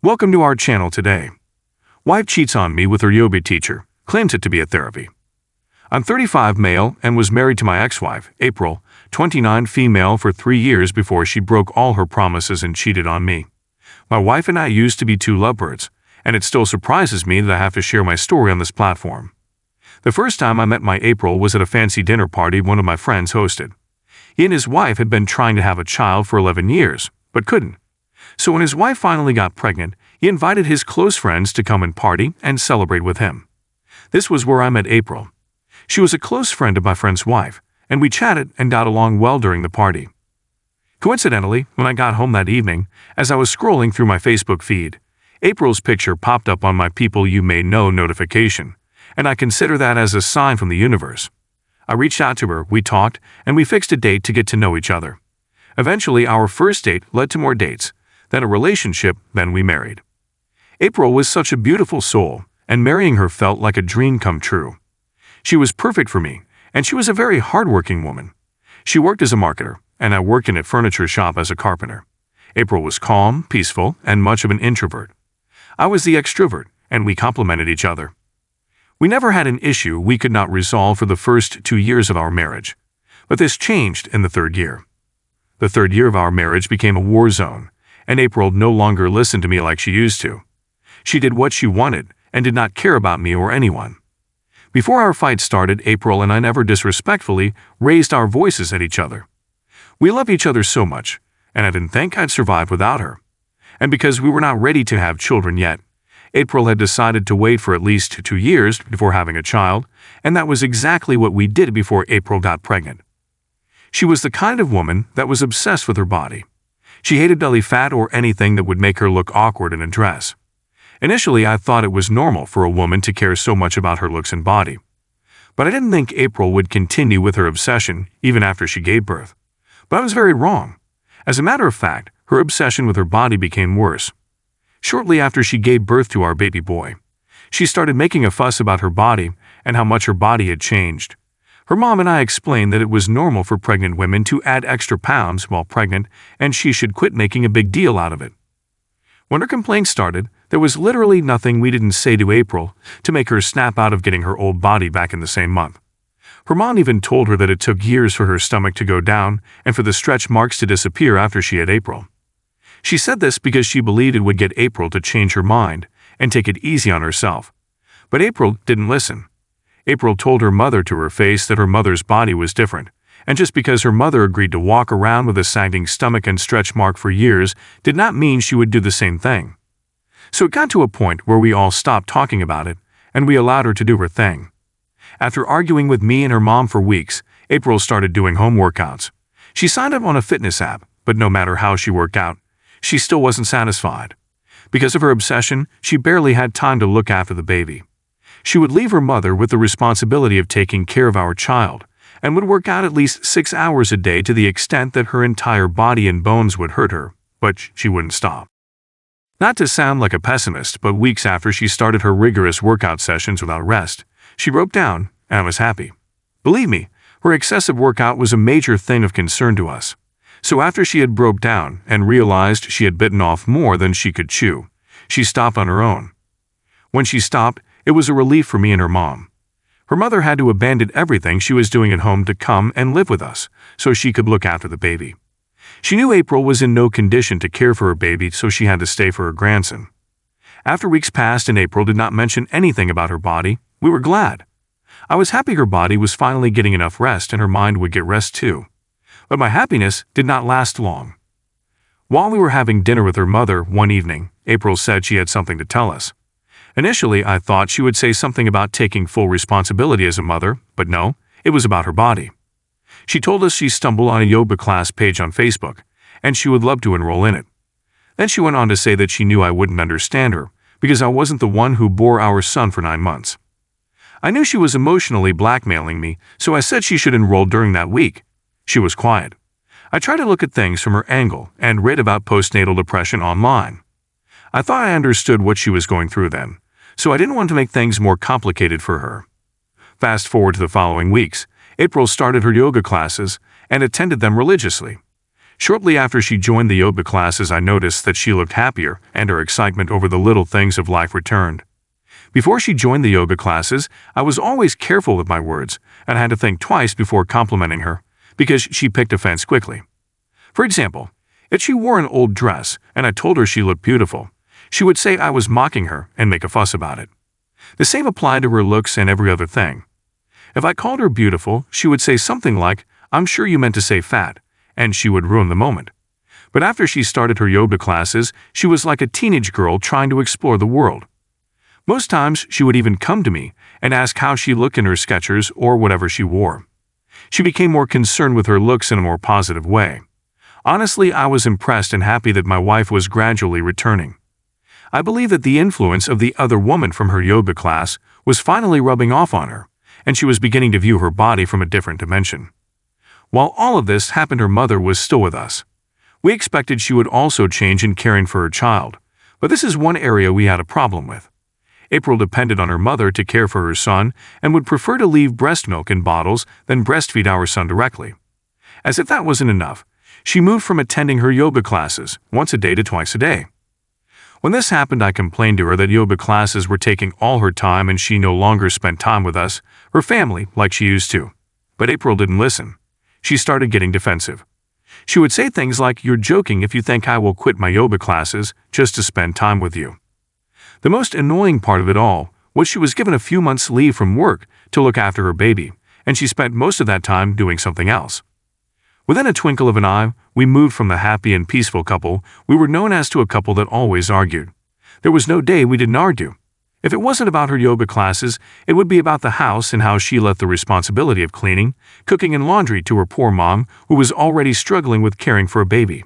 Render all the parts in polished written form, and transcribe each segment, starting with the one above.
Welcome to our channel today. Wife cheats on me with her yoga teacher, claims it to be a therapy. I'm 35 male and was married to my ex-wife, April, 29 female for 3 years before she broke all her promises and cheated on me. My wife and I used to be two lovebirds, and it still surprises me that I have to share my story on this platform. The first time I met my April was at a fancy dinner party one of my friends hosted. He and his wife had been trying to have a child for 11 years, but couldn't. So when his wife finally got pregnant, he invited his close friends to come and party and celebrate with him. This was where I met April. She was a close friend of my friend's wife, and we chatted and got along well during the party. Coincidentally, when I got home that evening, as I was scrolling through my Facebook feed, April's picture popped up on my People You May Know notification, and I consider that as a sign from the universe. I reached out to her, we talked, and we fixed a date to get to know each other. Eventually, our first date led to more dates, then a relationship, then we married. April was such a beautiful soul, and marrying her felt like a dream come true. She was perfect for me, and she was a very hardworking woman. She worked as a marketer, and I worked in a furniture shop as a carpenter. April was calm, peaceful, and much of an introvert. I was the extrovert, and we complemented each other. We never had an issue we could not resolve for the first 2 years of our marriage, but this changed in the third year. The third year of our marriage became a war zone, and April no longer listened to me like she used to. She did what she wanted and did not care about me or anyone. Before our fight started, April and I never disrespectfully raised our voices at each other. We love each other so much, and I didn't think I'd survive without her. And because we were not ready to have children yet, April had decided to wait for at least 2 years before having a child, and that was exactly what we did before April got pregnant. She was the kind of woman that was obsessed with her body. She hated belly fat or anything that would make her look awkward in a dress. Initially, I thought it was normal for a woman to care so much about her looks and body. But I didn't think April would continue with her obsession even after she gave birth. But I was very wrong. As a matter of fact, her obsession with her body became worse. Shortly after she gave birth to our baby boy, she started making a fuss about her body and how much her body had changed. Her mom and I explained that it was normal for pregnant women to add extra pounds while pregnant, and she should quit making a big deal out of it. When her complaints started, there was literally nothing we didn't say to April to make her snap out of getting her old body back in the same month. Her mom even told her that it took years for her stomach to go down and for the stretch marks to disappear after she had April. She said this because she believed it would get April to change her mind and take it easy on herself. But April didn't listen. April told her mother to her face that her mother's body was different, and just because her mother agreed to walk around with a sagging stomach and stretch mark for years did not mean she would do the same thing. So it got to a point where we all stopped talking about it, and we allowed her to do her thing. After arguing with me and her mom for weeks, April started doing home workouts. She signed up on a fitness app, but no matter how she worked out, she still wasn't satisfied. Because of her obsession, she barely had time to look after the baby. She would leave her mother with the responsibility of taking care of our child, and would work out at least 6 hours a day to the extent that her entire body and bones would hurt her, but she wouldn't stop. Not to sound like a pessimist, but weeks after she started her rigorous workout sessions without rest, she broke down, and I was happy. Believe me, her excessive workout was a major thing of concern to us. So after she had broke down and realized she had bitten off more than she could chew, she stopped on her own. When she stopped, it was a relief for me and her mom. Her mother had to abandon everything she was doing at home to come and live with us, so she could look after the baby. She knew April was in no condition to care for her baby, so she had to stay for her grandson. After weeks passed and April did not mention anything about her body, we were glad. I was happy her body was finally getting enough rest and her mind would get rest too. But my happiness did not last long. While we were having dinner with her mother one evening, April said she had something to tell us. Initially, I thought she would say something about taking full responsibility as a mother, but no, it was about her body. She told us she stumbled on a yoga class page on Facebook, and she would love to enroll in it. Then she went on to say that she knew I wouldn't understand her, because I wasn't the one who bore our son for 9 months. I knew she was emotionally blackmailing me, so I said she should enroll during that week. She was quiet. I tried to look at things from her angle and read about postnatal depression online. I thought I understood what she was going through then, so I didn't want to make things more complicated for her. Fast forward to the following weeks, April started her yoga classes and attended them religiously. Shortly after she joined the yoga classes, I noticed that she looked happier and her excitement over the little things of life returned. Before she joined the yoga classes, I was always careful with my words and had to think twice before complimenting her because she picked offense quickly. For example, if she wore an old dress and I told her she looked beautiful, she would say I was mocking her and make a fuss about it. The same applied to her looks and every other thing. If I called her beautiful, she would say something like, "I'm sure you meant to say fat," and she would ruin the moment. But after she started her yoga classes, she was like a teenage girl trying to explore the world. Most times, she would even come to me and ask how she looked in her Skechers or whatever she wore. She became more concerned with her looks in a more positive way. Honestly, I was impressed and happy that my wife was gradually returning. I believe that the influence of the other woman from her yoga class was finally rubbing off on her, and she was beginning to view her body from a different dimension. While all of this happened, her mother was still with us. We expected she would also change in caring for her child, but this is one area we had a problem with. April depended on her mother to care for her son and would prefer to leave breast milk in bottles than breastfeed our son directly. As if that wasn't enough, she moved from attending her yoga classes once a day to twice a day. When this happened, I complained to her that yoga classes were taking all her time and she no longer spent time with us, her family, like she used to. But April didn't listen. She started getting defensive. She would say things like, "You're joking if you think I will quit my yoga classes just to spend time with you." The most annoying part of it all was she was given a few months' leave from work to look after her baby, and she spent most of that time doing something else. Within a twinkle of an eye, we moved from the happy and peaceful couple we were known as to a couple that always argued. There was no day we didn't argue. If it wasn't about her yoga classes, it would be about the house and how she left the responsibility of cleaning, cooking, and laundry to her poor mom, who was already struggling with caring for a baby.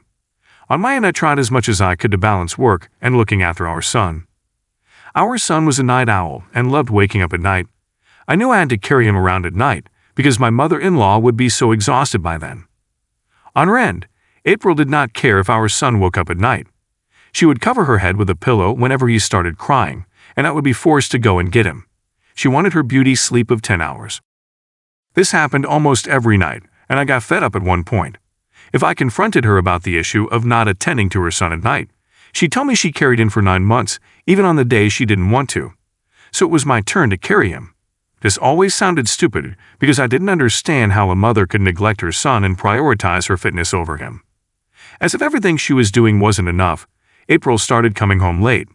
On my end, I tried as much as I could to balance work and looking after our son. Our son was a night owl and loved waking up at night. I knew I had to carry him around at night because my mother-in-law would be so exhausted by then. On her end, April did not care if our son woke up at night. She would cover her head with a pillow whenever he started crying, and I would be forced to go and get him. She wanted her beauty sleep of 10 hours. This happened almost every night, and I got fed up at one point. If I confronted her about the issue of not attending to her son at night, she'd tell me she carried him for 9 months, even on the days she didn't want to. So it was my turn to carry him. This always sounded stupid because I didn't understand how a mother could neglect her son and prioritize her fitness over him. As if everything she was doing wasn't enough, April started coming home late.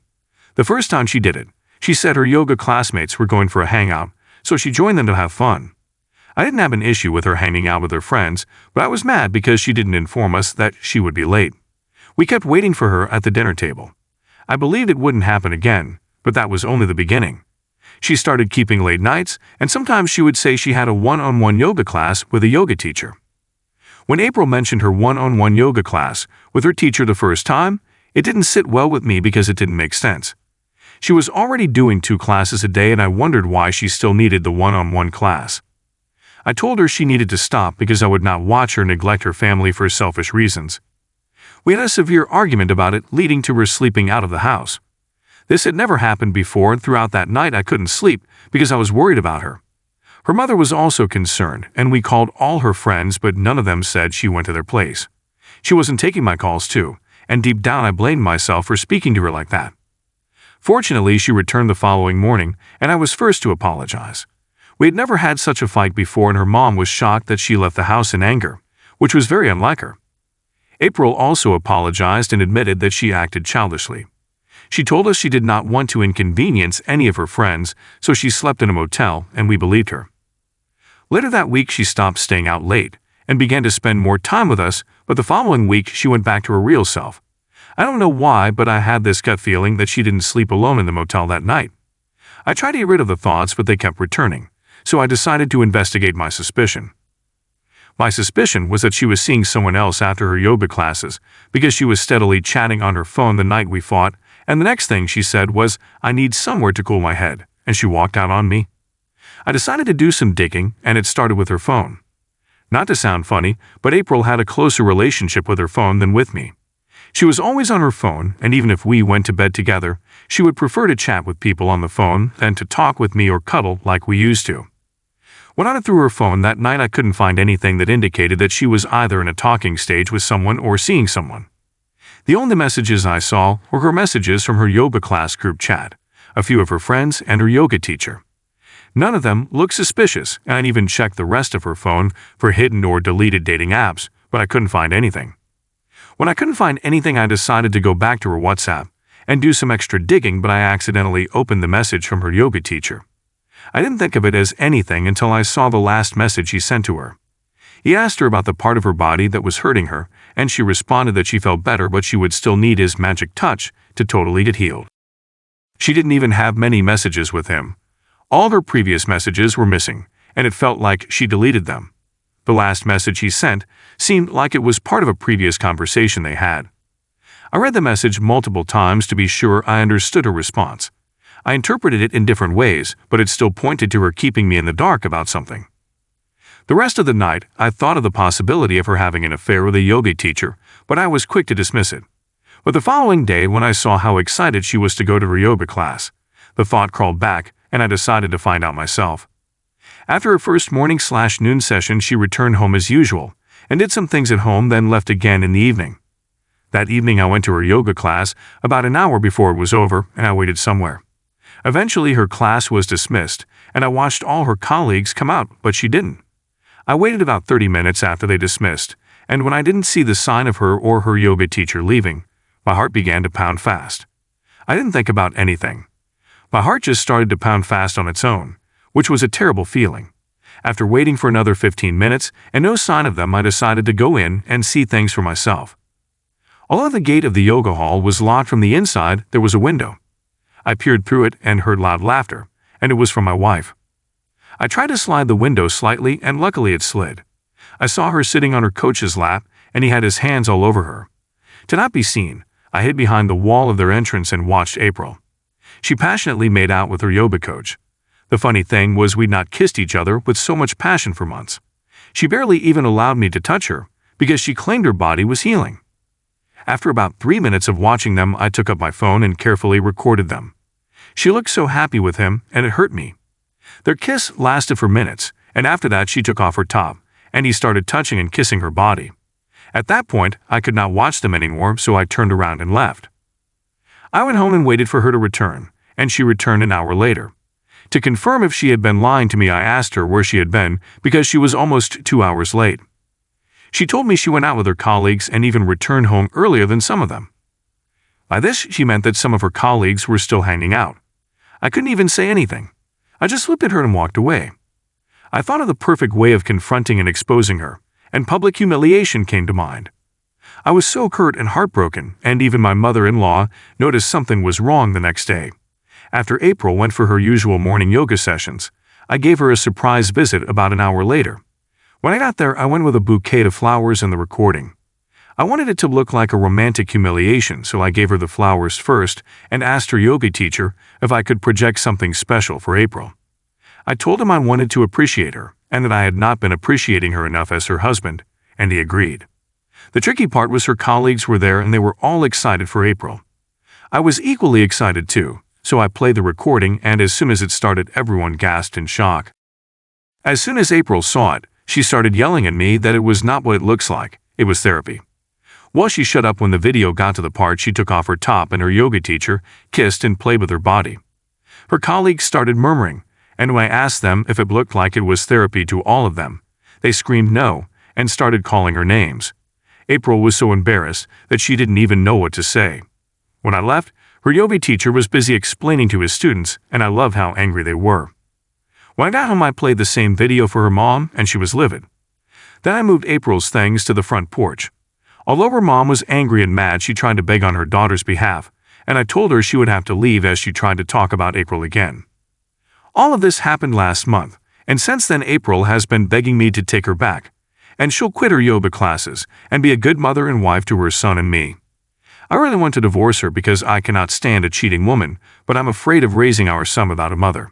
The first time she did it, she said her yoga classmates were going for a hangout, so she joined them to have fun. I didn't have an issue with her hanging out with her friends, but I was mad because she didn't inform us that she would be late. We kept waiting for her at the dinner table. I believed it wouldn't happen again, but that was only the beginning. She started keeping late nights, and sometimes she would say she had a one-on-one yoga class with a yoga teacher. When April mentioned her one-on-one yoga class with her teacher the first time, it didn't sit well with me because it didn't make sense. She was already doing 2 classes a day, and I wondered why she still needed the one-on-one class. I told her she needed to stop because I would not watch her neglect her family for selfish reasons. We had a severe argument about it, leading to her sleeping out of the house. This had never happened before, and throughout that night I couldn't sleep because I was worried about her. Her mother was also concerned, and we called all her friends, but none of them said she went to their place. She wasn't taking my calls too, and deep down I blamed myself for speaking to her like that. Fortunately, she returned the following morning, and I was first to apologize. We had never had such a fight before, and her mom was shocked that she left the house in anger, which was very unlike her. April also apologized and admitted that she acted childishly. She told us she did not want to inconvenience any of her friends, so she slept in a motel, and we believed her. Later that week, she stopped staying out late and began to spend more time with us, but the following week she went back to her real self. I don't know why, but I had this gut feeling that she didn't sleep alone in the motel that night. I tried to get rid of the thoughts, but they kept returning, so I decided to investigate my suspicion. My suspicion was that she was seeing someone else after her yoga classes because she was steadily chatting on her phone the night we fought, and the next thing she said was, "I need somewhere to cool my head," and she walked out on me. I decided to do some digging, and it started with her phone. Not to sound funny, but April had a closer relationship with her phone than with me. She was always on her phone, and even if we went to bed together, she would prefer to chat with people on the phone than to talk with me or cuddle like we used to. When I went through her phone that night, I couldn't find anything that indicated that she was either in a talking stage with someone or seeing someone. The only messages I saw were her messages from her yoga class group chat, a few of her friends, and her yoga teacher. None of them looked suspicious, and I'd even checked the rest of her phone for hidden or deleted dating apps, but I couldn't find anything. When I couldn't find anything, I decided to go back to her WhatsApp and do some extra digging, but I accidentally opened the message from her yoga teacher. I didn't think of it as anything until I saw the last message he sent to her. He asked her about the part of her body that was hurting her, and she responded that she felt better, but she would still need his magic touch to totally get healed. She didn't even have many messages with him. All her previous messages were missing, and it felt like she deleted them. The last message he sent seemed like it was part of a previous conversation they had. I read the message multiple times to be sure I understood her response. I interpreted it in different ways, but it still pointed to her keeping me in the dark about something. The rest of the night, I thought of the possibility of her having an affair with a yoga teacher, but I was quick to dismiss it. But the following day, when I saw how excited she was to go to her yoga class, the thought crawled back, and I decided to find out myself. After her first morning/noon session, she returned home as usual, and did some things at home, then left again in the evening. That evening, I went to her yoga class about an hour before it was over, and I waited somewhere. Eventually, her class was dismissed, and I watched all her colleagues come out, but she didn't. I waited about 30 minutes after they dismissed, and when I didn't see the sign of her or her yoga teacher leaving, my heart began to pound fast. I didn't think about anything. My heart just started to pound fast on its own, which was a terrible feeling. After waiting for another 15 minutes and no sign of them, I decided to go in and see things for myself. Although the gate of the yoga hall was locked from the inside, there was a window. I peered through it and heard loud laughter, and it was from my wife. I tried to slide the window slightly, and luckily it slid. I saw her sitting on her coach's lap, and he had his hands all over her. To not be seen, I hid behind the wall of their entrance and watched April. She passionately made out with her yoga coach. The funny thing was we'd not kissed each other with so much passion for months. She barely even allowed me to touch her, because she claimed her body was healing. After about 3 minutes of watching them, I took up my phone and carefully recorded them. She looked so happy with him, and it hurt me. Their kiss lasted for minutes, and after that she took off her top, and he started touching and kissing her body. At that point, I could not watch them anymore, so I turned around and left. I went home and waited for her to return, and she returned an hour later. To confirm if she had been lying to me, I asked her where she had been, because she was almost 2 hours late. She told me she went out with her colleagues and even returned home earlier than some of them. By this, she meant that some of her colleagues were still hanging out. I couldn't even say anything. I just looked at her and walked away. I thought of the perfect way of confronting and exposing her, and public humiliation came to mind. I was so hurt and heartbroken, and even my mother-in-law noticed something was wrong the next day. After April went for her usual morning yoga sessions, I gave her a surprise visit about an hour later. When I got there, I went with a bouquet of flowers and the recording. I wanted it to look like a romantic humiliation, so I gave her the flowers first and asked her yoga teacher if I could project something special for April. I told him I wanted to appreciate her and that I had not been appreciating her enough as her husband, and he agreed. The tricky part was her colleagues were there and they were all excited for April. I was equally excited too, so I played the recording, and as soon as it started, everyone gasped in shock. As soon as April saw it, she started yelling at me that it was not what it looks like, it was therapy. Well, she shut up when the video got to the part she took off her top and her yoga teacher kissed and played with her body. Her colleagues started murmuring, and when I asked them if it looked like it was therapy to all of them, they screamed no and started calling her names. April was so embarrassed that she didn't even know what to say. When I left, her yoga teacher was busy explaining to his students, and I love how angry they were. When I got home, I played the same video for her mom, and she was livid. Then I moved April's things to the front porch. Although her mom was angry and mad, she tried to beg on her daughter's behalf, and I told her she would have to leave as she tried to talk about April again. All of this happened last month, and since then April has been begging me to take her back, and she'll quit her yoga classes and be a good mother and wife to her son and me. I really want to divorce her because I cannot stand a cheating woman, but I'm afraid of raising our son without a mother.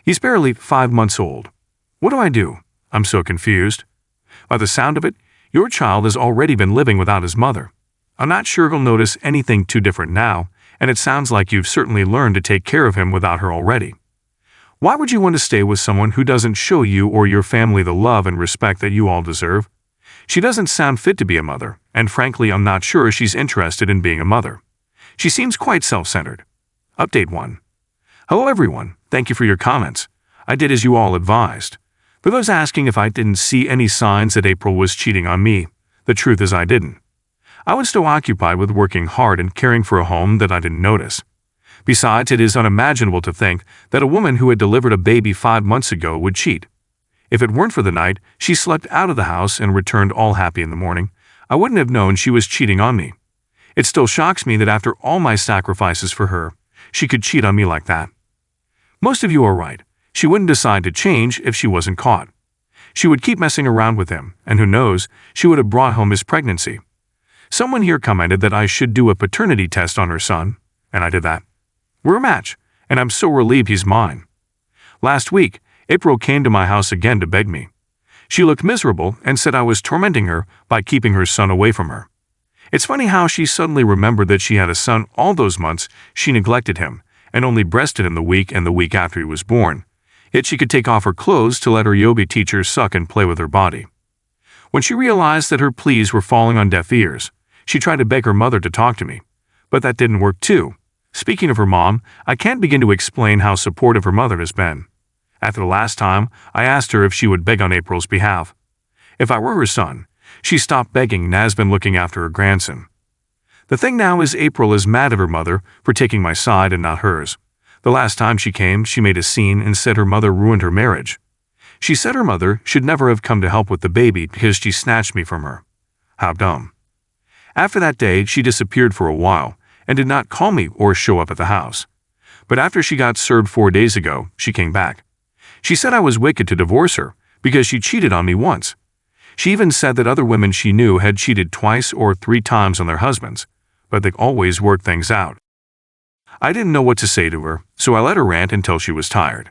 He's barely 5 months old. What do I do? I'm so confused. By the sound of it, your child has already been living without his mother. I'm not sure he'll notice anything too different now, and it sounds like you've certainly learned to take care of him without her already. Why would you want to stay with someone who doesn't show you or your family the love and respect that you all deserve? She doesn't sound fit to be a mother, and frankly I'm not sure she's interested in being a mother. She seems quite self-centered. Update 1. Hello everyone, thank you for your comments. I did as you all advised. For those asking if I didn't see any signs that April was cheating on me, the truth is I didn't. I was still occupied with working hard and caring for a home that I didn't notice. Besides, it is unimaginable to think that a woman who had delivered a baby 5 months ago would cheat. If it weren't for the night she slept out of the house and returned all happy in the morning, I wouldn't have known she was cheating on me. It still shocks me that after all my sacrifices for her, she could cheat on me like that. Most of you are right. She wouldn't decide to change if she wasn't caught. She would keep messing around with him, and who knows, she would have brought home his pregnancy. Someone here commented that I should do a paternity test on her son, and I did that. We're a match, and I'm so relieved he's mine. Last week, April came to my house again to beg me. She looked miserable and said I was tormenting her by keeping her son away from her. It's funny how she suddenly remembered that she had a son all those months she neglected him and only breastfed him the week and the week after he was born. Yet she could take off her clothes to let her yoga teacher suck and play with her body. When she realized that her pleas were falling on deaf ears, she tried to beg her mother to talk to me. But that didn't work too. Speaking of her mom, I can't begin to explain how supportive her mother has been. After the last time, I asked her if she would beg on April's behalf. If I were her son, she stopped begging and has been looking after her grandson. The thing now is April is mad at her mother for taking my side and not hers. The last time she came, she made a scene and said her mother ruined her marriage. She said her mother should never have come to help with the baby because she snatched me from her. How dumb. After that day, she disappeared for a while and did not call me or show up at the house. But after she got served 4 days ago, she came back. She said I was wicked to divorce her because she cheated on me once. She even said that other women she knew had cheated 2 or 3 times on their husbands, but they always worked things out. I didn't know what to say to her, so I let her rant until she was tired.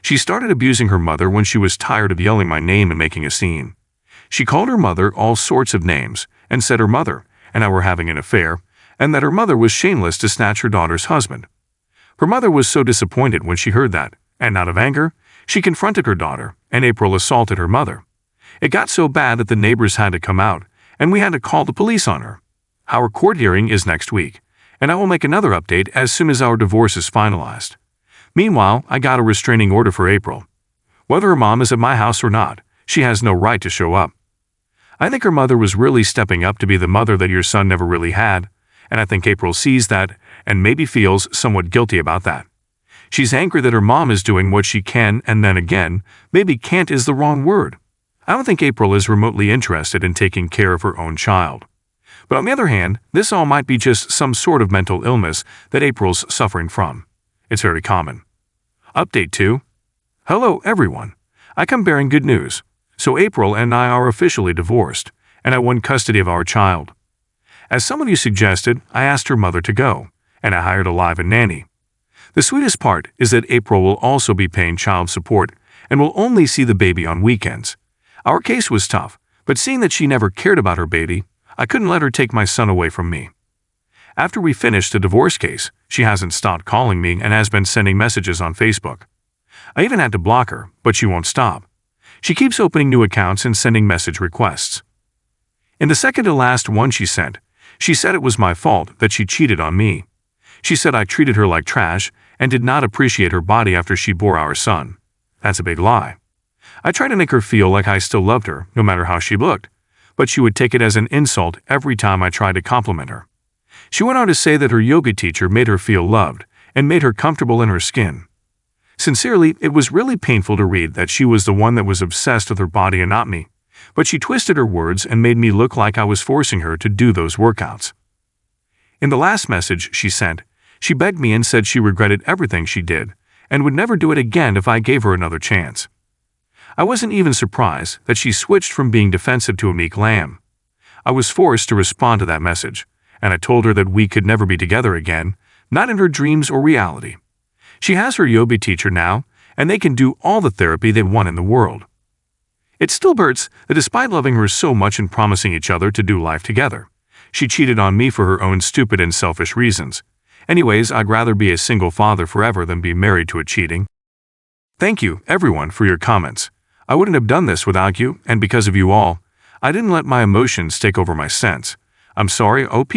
She started abusing her mother when she was tired of yelling my name and making a scene. She called her mother all sorts of names and said her mother and I were having an affair, and that her mother was shameless to snatch her daughter's husband. Her mother was so disappointed when she heard that, and out of anger, she confronted her daughter, and April assaulted her mother. It got so bad that the neighbors had to come out, and we had to call the police on her. Our court hearing is next week, and I will make another update as soon as our divorce is finalized. Meanwhile, I got a restraining order for April. Whether her mom is at my house or not, she has no right to show up. I think her mother was really stepping up to be the mother that your son never really had, and I think April sees that and maybe feels somewhat guilty about that. She's angry that her mom is doing what she can, and then again, maybe can't is the wrong word. I don't think April is remotely interested in taking care of her own child. But on the other hand, this all might be just some sort of mental illness that April's suffering from. It's very common. Update 2. Hello everyone. I come bearing good news. So April and I are officially divorced, and I won custody of our child. As some of you suggested, I asked her mother to go, and I hired a live-in nanny. The sweetest part is that April will also be paying child support and will only see the baby on weekends. Our case was tough, but seeing that she never cared about her baby, I couldn't let her take my son away from me. After we finished the divorce case, she hasn't stopped calling me and has been sending messages on Facebook. I even had to block her, but she won't stop. She keeps opening new accounts and sending message requests. In the second to last one she sent, she said it was my fault that she cheated on me. She said I treated her like trash and did not appreciate her body after she bore our son. That's a big lie. I tried to make her feel like I still loved her, no matter how she looked, but she would take it as an insult every time I tried to compliment her. She went on to say that her yoga teacher made her feel loved and made her comfortable in her skin. Sincerely, it was really painful to read that she was the one that was obsessed with her body and not me, but she twisted her words and made me look like I was forcing her to do those workouts. In the last message she sent, she begged me and said she regretted everything she did and would never do it again if I gave her another chance. I wasn't even surprised that she switched from being defensive to a meek lamb. I was forced to respond to that message, and I told her that we could never be together again, not in her dreams or reality. She has her yoga teacher now, and they can do all the therapy they want in the world. It still hurts that despite loving her so much and promising each other to do life together, she cheated on me for her own stupid and selfish reasons. Anyways, I'd rather be a single father forever than be married to a cheating, Thank you, everyone, for your comments. I wouldn't have done this without you, and because of you all, I didn't let my emotions take over my sense. I'm sorry, OP,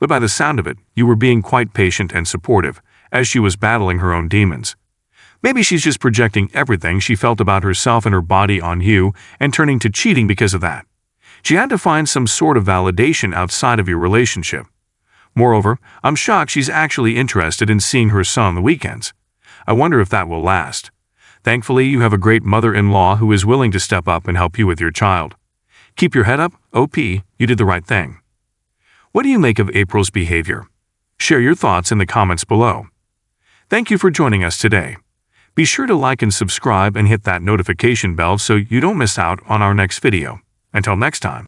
but by the sound of it, you were being quite patient and supportive, as she was battling her own demons. Maybe she's just projecting everything she felt about herself and her body on you and turning to cheating because of that. She had to find some sort of validation outside of your relationship. Moreover, I'm shocked she's actually interested in seeing her son on the weekends. I wonder if that will last. Thankfully, you have a great mother-in-law who is willing to step up and help you with your child. Keep your head up, OP, you did the right thing. What do you make of April's behavior? Share your thoughts in the comments below. Thank you for joining us today. Be sure to like and subscribe and hit that notification bell so you don't miss out on our next video. Until next time.